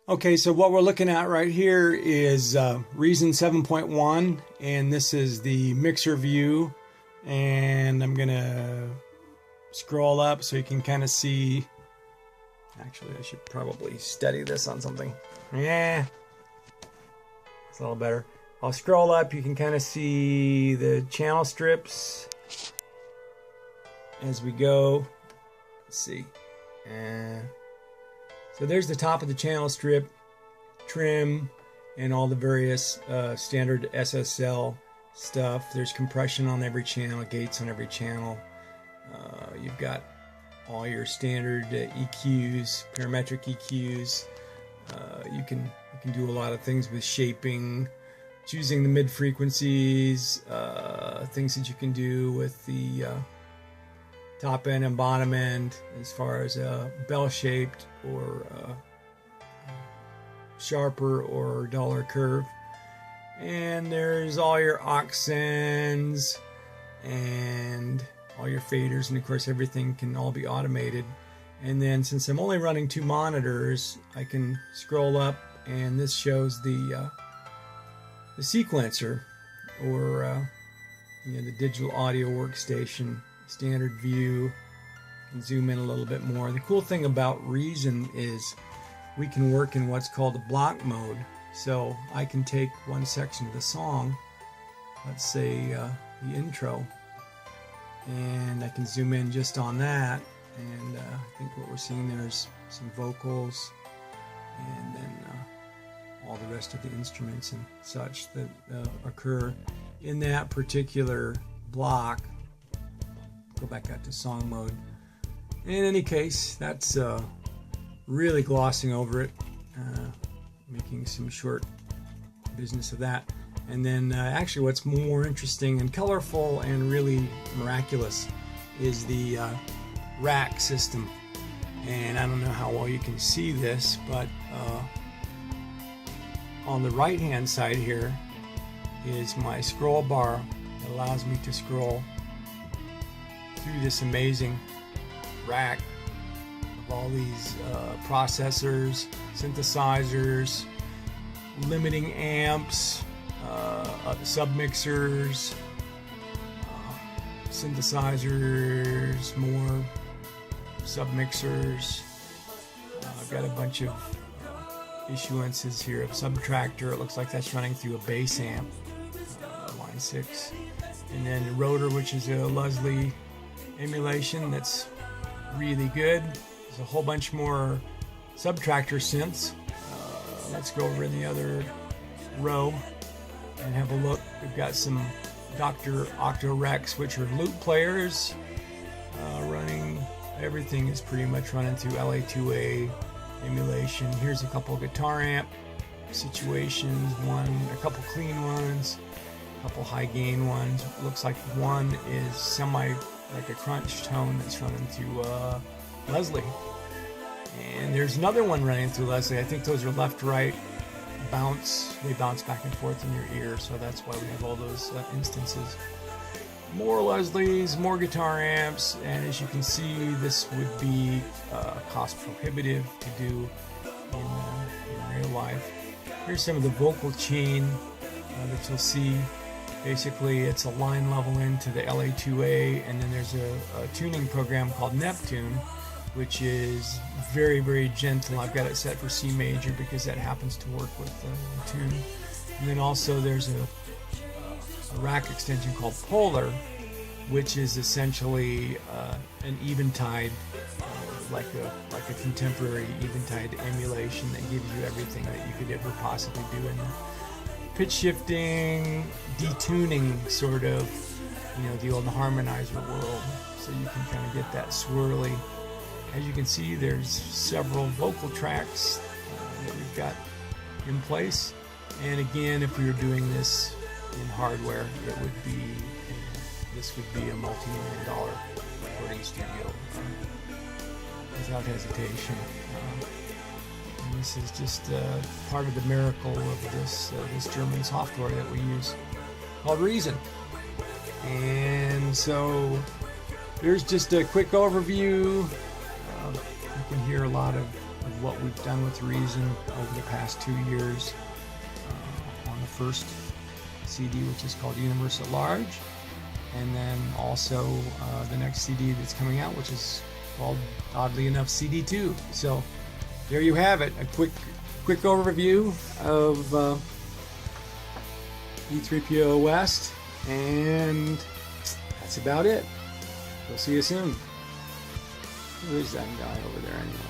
Okay, so what we're looking at right here is Reason 7.1, and this is the mixer view. And I'm gonna scroll up so you can kind of see. Actually, I should probably steady this on something. Yeah, it's a little better. I'll scroll up. You can kind of see the channel strips as we go. Let's see. So there's the top of the channel strip, trim, and all the various standard SSL stuff. There's compression on every channel, gates on every channel. You've got all your standard EQs, parametric EQs. You can do a lot of things with shaping, choosing the mid frequencies, things that you can do with the top end and bottom end as far as bell shaped or sharper or duller curve. And there's all your aux sends and all your faders, and of course everything can all be automated. And then since I'm only running 2 monitors, I can scroll up, and this shows the sequencer, or the digital audio workstation standard view. You can zoom in a little bit more. The cool thing about Reason is we can work in what's called a block mode. So I can take one section of the song, let's say the intro, and I can zoom in just on that, and I think what we're seeing there is some vocals, and then all the rest of the instruments and such that occur in that particular block. Go back out to song mode. In any case, that's really glossing over it, making some short business of that. And then actually what's more interesting and colorful and really miraculous is the rack system. And I don't know how well you can see this, but on the right hand side here is my scroll bar that allows me to scroll through this amazing rack of all these processors, synthesizers, limiting amps, submixers, synthesizers, more submixers. I've got a bunch of issuances here of subtractor. It looks like that's running through a bass amp, line 6. And then the rotor, which is a Leslie emulation that's really good. There's a whole bunch more subtractor synths. Let's go over in the other row and have a look. We've got some Dr. Octorex, which are loop players, running. Everything is pretty much running through LA2A emulation. Here's a couple guitar amp situations, a couple clean ones, a couple high gain ones. Looks like one is like a crunch tone that's running through Leslie. And there's another one running through Leslie. I think those are left-right bounce. They bounce back and forth in your ear, so that's why we have all those instances. More Leslies, more guitar amps, and as you can see, this would be cost prohibitive to do in real life. Here's some of the vocal chain that you'll see. Basically, it's a line level into the LA2A, and then there's a tuning program called Neptune, which is very, very gentle. I've got it set for C major because that happens to work with the tune. And then also there's a rack extension called Polar, which is essentially an eventide, like a contemporary eventide emulation that gives you everything that you could ever possibly do in pitch shifting, detuning, sort of, the old harmonizer world. So you can kind of get that swirly. As you can see, there's several vocal tracks that we've got in place. And again, if we were doing this in hardware, this would be a multi-million-dollar recording studio without hesitation. And this is just part of the miracle of this German software that we use called Reason. And so here's just a quick overview. You can hear a lot of what we've done with Reason over the past 2 years on the first CD, which is called Universe at Large, and then also the next CD that's coming out, which is called, oddly enough, CD2. So there you have it, a quick overview of E3PO West, and that's about it. We'll see you soon. Who is that guy over there anyway?